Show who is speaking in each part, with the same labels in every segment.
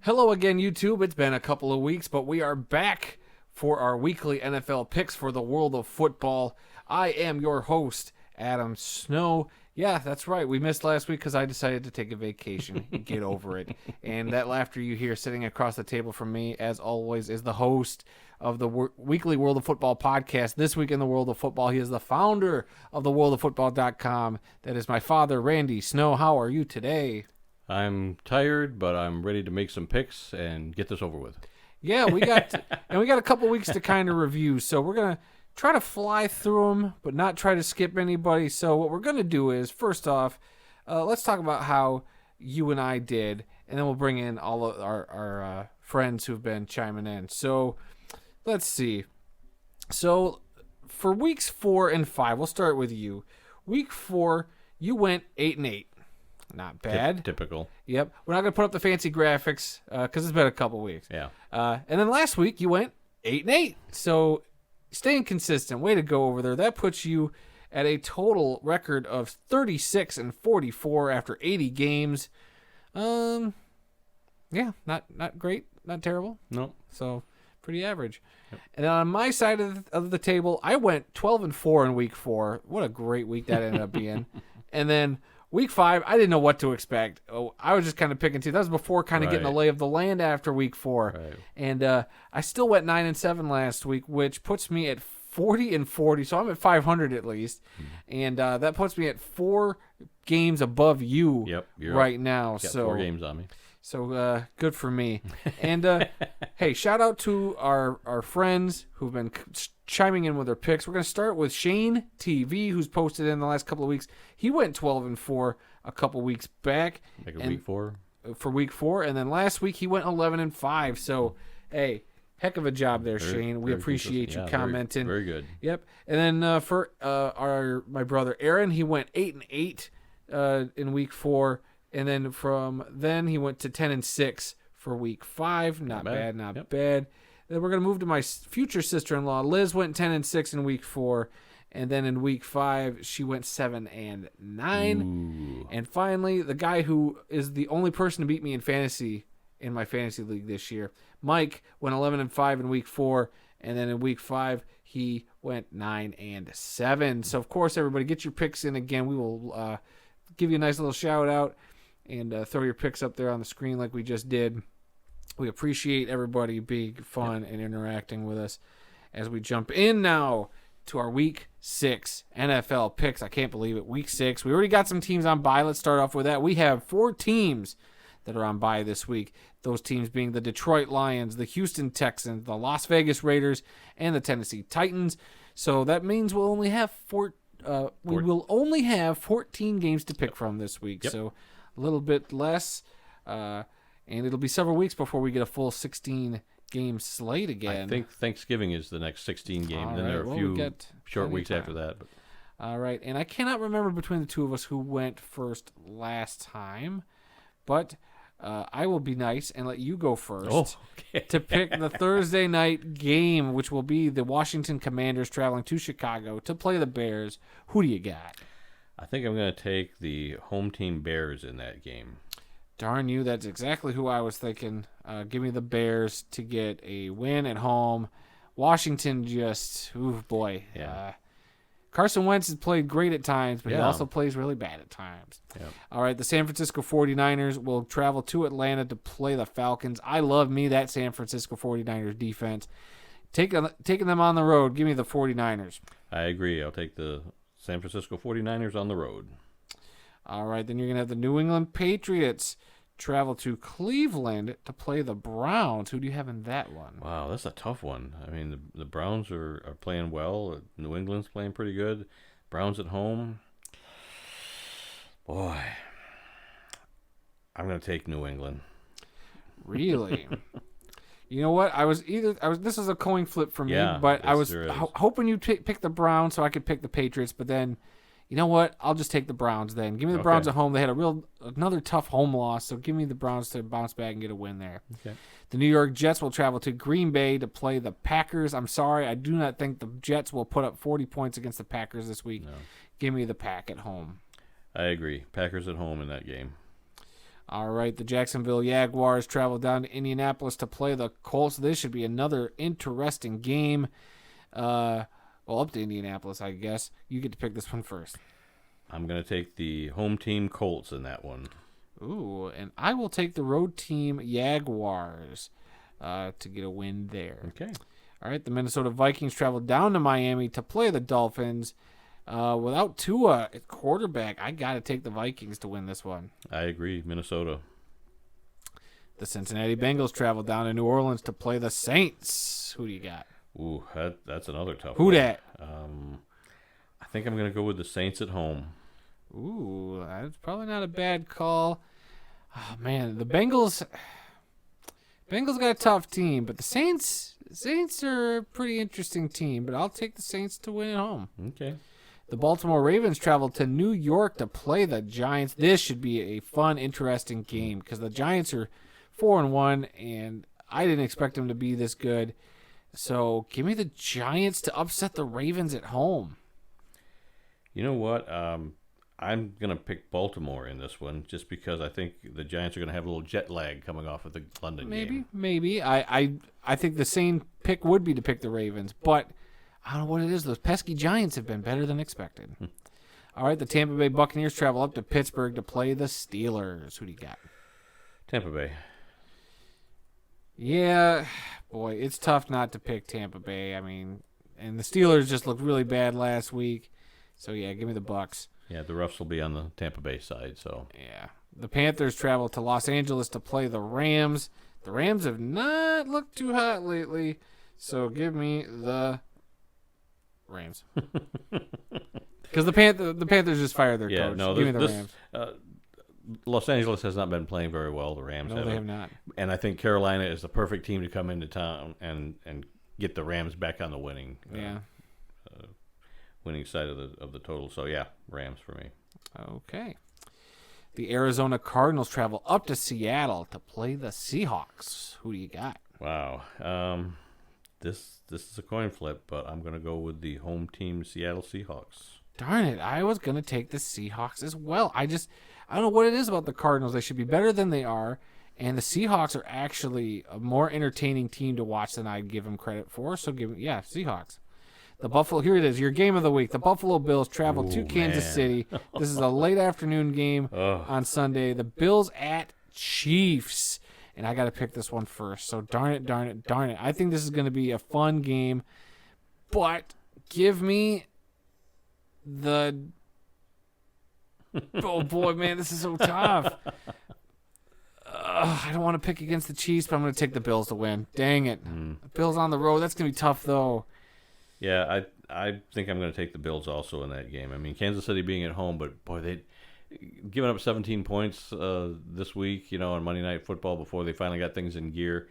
Speaker 1: Hello again, YouTube. It's been a couple of weeks, but we are back for our weekly NFL picks for the world of football. I am your host, Adam Snow. Yeah, that's right. We missed last week because I decided to take a vacation. Get over it. And that laughter you hear sitting across the table from me, as always, is the host of the weekly World of Football podcast. This week in the World of Football, he is the founder of the worldoffootball.com. That is my father, Randy Snow. How are you today?
Speaker 2: I'm tired, but I'm ready to make some picks and get this over with.
Speaker 1: Yeah, we got a couple weeks to kind of review, so we're gonna try to fly through them, but not try to skip anybody. So what we're gonna do is, first off, let's talk about how you and I did, and then we'll bring in all of our friends who've been chiming in. So let's see. So for weeks 4 and 5, we'll start with you. Week 4, you went 8-8. Not bad.
Speaker 2: Typical.
Speaker 1: Yep. We're not going to put up the fancy graphics because it's been a couple weeks.
Speaker 2: Yeah.
Speaker 1: And then last week you went 8-8. So staying consistent. Way to go over there. That puts you at a total record of 36-44 after 80 games. Yeah, not great, not terrible.
Speaker 2: No.
Speaker 1: So pretty average.
Speaker 2: Yep.
Speaker 1: And then on my side of the table, I went 12-4 in week 4. What a great week that ended up being. And then week 5, I didn't know what to expect. Oh, I was just kind of picking teams. That was before kind of getting the lay of the land after week 4.
Speaker 2: Right.
Speaker 1: And I still went 9-7 last week, which puts me at 40-40. So I'm at 500 at least. And that puts me at 4 games above you right now.
Speaker 2: Got
Speaker 1: so
Speaker 2: 4 games on me.
Speaker 1: So good for me. And hey, shout out to our friends who've been chiming in with their picks. We're going to start with Shane TV, who's posted in the last couple of weeks. He went 12-4 a couple weeks back.
Speaker 2: Like week 4?
Speaker 1: For week 4. And then last week he went 11-5. So, hey, heck of a job there, Shane. We appreciate you commenting.
Speaker 2: Very good.
Speaker 1: Yep. And then for my brother Aaron, he went 8-8 in week 4. And then from then he went to 10-6 for week 5. Not bad, not bad. Then we're going to move to my future sister-in-law. Liz went 10-6 in week 4. And then in week 5, she went 7-9.
Speaker 2: Ooh.
Speaker 1: And finally, the guy who is the only person to beat me in my fantasy league this year, Mike, went 11-5 in week 4. And then in week 5, he went 9-7. So, of course, everybody, get your picks in again. We will give you a nice little shout-out and throw your picks up there on the screen like we just did. We appreciate everybody being fun and interacting with us as we jump in now to our Week 6 NFL picks. I can't believe it. Week 6. We already got some teams on bye. Let's start off with that. We have 4 teams that are on bye this week. Those teams being the Detroit Lions, the Houston Texans, the Las Vegas Raiders, and the Tennessee Titans. So that means we'll only have we will only have 14 games to pick from this week.
Speaker 2: Yep.
Speaker 1: So a little bit less, and it'll be several weeks before we get a full 16-game slate again.
Speaker 2: I think Thanksgiving is the next 16 game. Then there are a
Speaker 1: we
Speaker 2: few
Speaker 1: got
Speaker 2: short weeks
Speaker 1: time
Speaker 2: after that. But.
Speaker 1: All right, and I cannot remember between the two of us who went first last time, but I will be nice and let you go first to pick the Thursday night game, which will be the Washington Commanders traveling to Chicago to play the Bears. Who do you got?
Speaker 2: I think I'm going to take the home team Bears in that game.
Speaker 1: Darn you, that's exactly who I was thinking. Give me the Bears to get a win at home. Washington just, ooh, boy.
Speaker 2: Yeah.
Speaker 1: Carson Wentz has played great at times, but he also plays really bad at times.
Speaker 2: Yep.
Speaker 1: All right, the San Francisco 49ers will travel to Atlanta to play the Falcons. I love me that San Francisco 49ers defense. Taking them on the road, give me the 49ers.
Speaker 2: I agree. I'll take the San Francisco 49ers on the road.
Speaker 1: All right, then you're going to have the New England Patriots travel to Cleveland to play the Browns. Who do you have in that one?
Speaker 2: Wow, that's a tough one. I mean, the Browns are playing well. New England's playing pretty good. Browns at home. Boy, I'm going to take New England.
Speaker 1: Really? You know what? This was a coin flip for me, but I was hoping you'd pick the Browns so I could pick the Patriots, but then, you know what? I'll just take the Browns then. Give me the Browns at home. They had another tough home loss, so give me the Browns to bounce back and get a win there.
Speaker 2: Okay.
Speaker 1: The New York Jets will travel to Green Bay to play the Packers. I'm sorry, I do not think the Jets will put up 40 points against the Packers this week.
Speaker 2: No.
Speaker 1: Give me the Pack at home.
Speaker 2: I agree. Packers at home in that game.
Speaker 1: All right, the Jacksonville Jaguars travel down to Indianapolis to play the Colts. This should be another interesting game. Well, up to Indianapolis, I guess. You get to pick this one first.
Speaker 2: I'm going to take the home team Colts in that one.
Speaker 1: Ooh, and I will take the road team Jaguars to get a win there.
Speaker 2: Okay.
Speaker 1: All right, the Minnesota Vikings travel down to Miami to play the Dolphins. Without Tua at quarterback, I got to take the Vikings to win this one.
Speaker 2: I agree, Minnesota.
Speaker 1: The Cincinnati Bengals travel down to New Orleans to play the Saints. Who do you got?
Speaker 2: Ooh, that's another tough
Speaker 1: Who
Speaker 2: one.
Speaker 1: dat?
Speaker 2: I think I'm going to go with the Saints at home.
Speaker 1: Ooh, that's probably not a bad call. Oh, man, the Bengals got a tough team, but the Saints are a pretty interesting team, but I'll take the Saints to win at home.
Speaker 2: Okay.
Speaker 1: The Baltimore Ravens travel to New York to play the Giants. This should be a fun, interesting game because the Giants are 4-1, and I didn't expect them to be this good. So give me the Giants to upset the Ravens at home.
Speaker 2: You know what? I'm going to pick Baltimore in this one just because I think the Giants are going to have a little jet lag coming off of the London game.
Speaker 1: Maybe. I think the same pick would be to pick the Ravens, but I don't know what it is. Those pesky Giants have been better than expected. All right, the Tampa Bay Buccaneers travel up to Pittsburgh to play the Steelers. Who do you got?
Speaker 2: Tampa Bay.
Speaker 1: Yeah, boy, it's tough not to pick Tampa Bay. I mean, and the Steelers just looked really bad last week. So, yeah, give me the Bucs.
Speaker 2: Yeah, the Roughs will be on the Tampa Bay side. So
Speaker 1: yeah. The Panthers travel to Los Angeles to play the Rams. The Rams have not looked too hot lately. So give me the Rams. Because the Panthers just fired their coach.
Speaker 2: No,
Speaker 1: give me the Rams.
Speaker 2: Los Angeles has not been playing very well. The Rams
Speaker 1: No, they have not.
Speaker 2: And I think Carolina is the perfect team to come into town and get the Rams back on the winning side of the total. So, yeah, Rams for me. Okay.
Speaker 1: The Arizona Cardinals travel up to Seattle to play the Seahawks. Who do you got?
Speaker 2: Wow. This is a coin flip, but I'm going to go with the home team Seattle Seahawks.
Speaker 1: Darn it. I was going to take the Seahawks as well. I don't know what it is about the Cardinals. They should be better than they are. And the Seahawks are actually a more entertaining team to watch than I give them credit for. So, Seahawks. Here it is, your game of the week. The Buffalo Bills travel to Kansas City. This is a late afternoon game on Sunday. The Bills at Chiefs. And I got to pick this one first. So darn it. I think this is going to be a fun game. But give me the... Oh, boy, man, this is so tough. I don't want to pick against the Chiefs, but I'm going to take the Bills to win. Dang it. The Bills on the road. That's going to be tough, though.
Speaker 2: Yeah, I think I'm going to take the Bills also in that game. I mean, Kansas City being at home, but boy, they giving up 17 points this week, on Monday Night Football before they finally got things in gear.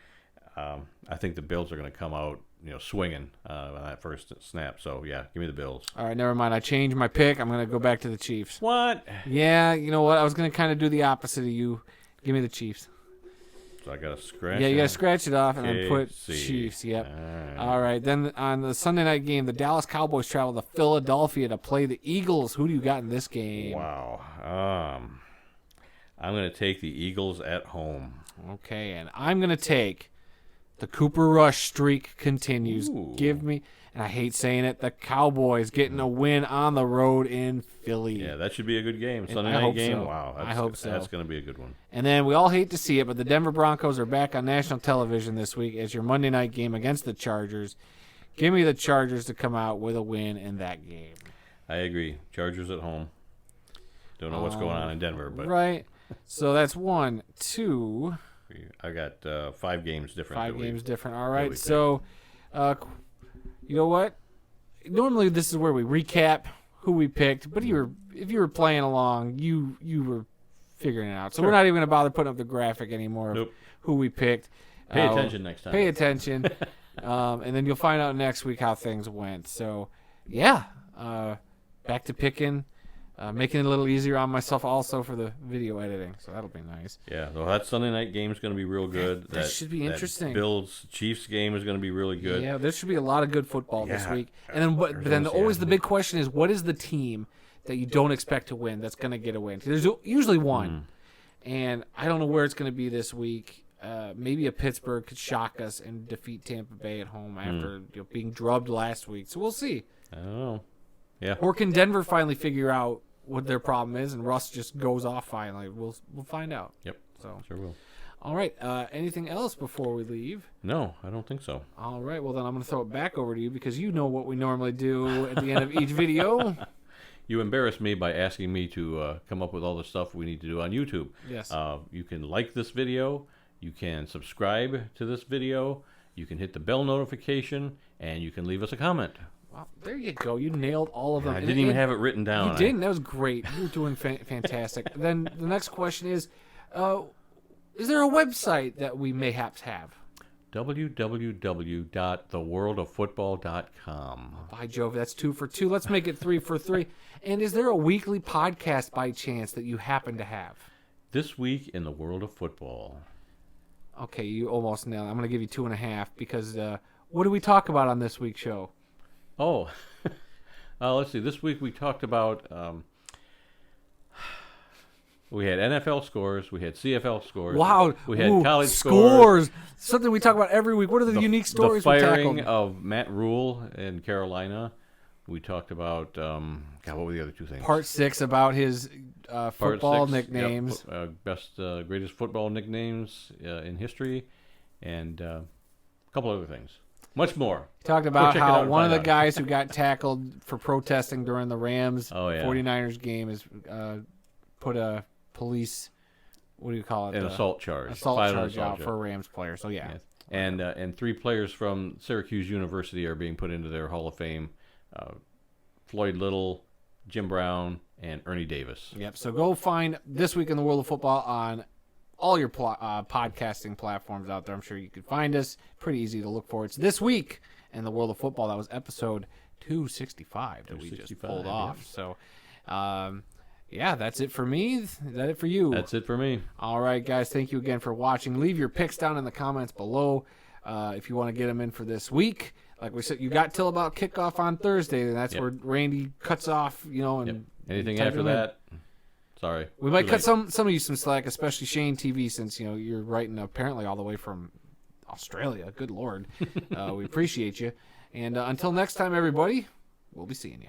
Speaker 2: I think the Bills are going to come out, swinging on that first snap. So yeah, give me the Bills.
Speaker 1: All right, never mind. I changed my pick. I'm going to go back to the Chiefs.
Speaker 2: What?
Speaker 1: Yeah, you know what? I was going to kind of do the opposite of you. Give me the Chiefs.
Speaker 2: So I got to scratch.
Speaker 1: Yeah, you got to scratch it off and then put Chiefs. Yep. All right. Then on the Sunday night game, the Dallas Cowboys travel to Philadelphia to play the Eagles. Who do you got in this game?
Speaker 2: Wow. I'm going to take the Eagles at home.
Speaker 1: Okay, and I'm going to take the Cooper Rush streak continues.
Speaker 2: Ooh.
Speaker 1: Give me, and I hate saying it, the Cowboys getting a win on the road in Philly.
Speaker 2: Yeah, that should be a good game. Sunday night game.
Speaker 1: So.
Speaker 2: Wow.
Speaker 1: I hope so.
Speaker 2: That's going to be a good one.
Speaker 1: And then we all hate to see it, but the Denver Broncos are back on national television this week as your Monday night game against the Chargers. Give me the Chargers to come out with a win in that game.
Speaker 2: I agree. Chargers at home. Don't know what's going on in Denver, but
Speaker 1: right. So that's 1, 2.
Speaker 2: I got 5 games different.
Speaker 1: 5 games different. All right. So, you know what? Normally this is where we recap who we picked, but if you were playing along, you were figuring it out. So We're not even going to bother putting up the graphic anymore of who we picked.
Speaker 2: Pay attention next time.
Speaker 1: Pay attention. And then you'll find out next week how things went. So, yeah, back to picking. Making it a little easier on myself also for the video editing, so that'll be nice.
Speaker 2: Yeah, well, that Sunday night game is going to be real good.
Speaker 1: That should be interesting.
Speaker 2: Bills-Chiefs game is going to be really good.
Speaker 1: Yeah, there should be a lot of good football this week. And then, but then always the big question is, what is the team that you don't expect to win that's going to get a win? There's usually one. And I don't know where it's going to be this week. Maybe a Pittsburgh could shock us and defeat Tampa Bay at home after being drubbed last week. So we'll see.
Speaker 2: I don't know. Yeah.
Speaker 1: Or can Denver finally figure out what their problem is and Russ just goes off finally? We'll find out.
Speaker 2: Yep.
Speaker 1: So
Speaker 2: Sure will.
Speaker 1: All right. Anything else before we leave?
Speaker 2: No, I don't think so.
Speaker 1: All right. Well, then I'm going to throw it back over to you because you know what we normally do at the end of each video.
Speaker 2: You embarrassed me by asking me to come up with all the stuff we need to do on YouTube.
Speaker 1: Yes.
Speaker 2: You can like this video. You can subscribe to this video. You can hit the bell notification, and you can leave us a comment.
Speaker 1: Well, there you go. You nailed all of them.
Speaker 2: I didn't even have it written down.
Speaker 1: You didn't. That was great. You were doing fantastic. Then the next question is there a website that we mayhaps have?
Speaker 2: www.theworldoffootball.com.
Speaker 1: By Jove, that's 2 for 2. Let's make it 3 for 3. And is there a weekly podcast by chance that you happen to have?
Speaker 2: This week in the world of football.
Speaker 1: Okay, you almost nailed it. I'm going to give you 2.5 because what do we talk about on this week's show?
Speaker 2: Oh, let's see. This week we talked about we had NFL scores, we had CFL scores.
Speaker 1: Wow,
Speaker 2: we had college
Speaker 1: scores. Something we talk about every week. What are the unique stories
Speaker 2: the
Speaker 1: we
Speaker 2: firing
Speaker 1: tackled?
Speaker 2: of Matt Rule in Carolina. We talked about God. What were the other two things?
Speaker 1: Part 6 about his football nicknames.
Speaker 2: Yep, greatest football nicknames in history, and a couple other things. Much more.
Speaker 1: Talked about how one of the guys who got tackled for protesting during the Rams 49ers game is put a police, what do you call it?
Speaker 2: An assault charge.
Speaker 1: Assault charge out for a Rams player. So, yeah.
Speaker 2: Yes. And 3 players from Syracuse University are being put into their Hall of Fame. Floyd Little, Jim Brown, and Ernie Davis.
Speaker 1: Yep. So go find This Week in the World of Football on all your podcasting platforms out there. I'm sure you can find us. Pretty easy to look for. It's This Week in the World of Football. That was episode 265 that we just pulled off. So, yeah, that's it for me. Is that it for you?
Speaker 2: That's it for me.
Speaker 1: All right, guys. Thank you again for watching. Leave your picks down in the comments below if you want to get them in for this week. Like we said, you got till about kickoff on Thursday, and that's where Randy cuts off, and
Speaker 2: anything after that, sorry.
Speaker 1: We might cut some of you some slack, especially Shane TV, since you're writing apparently all the way from Australia. Good Lord. We appreciate you. And until next time, everybody, we'll be seeing you.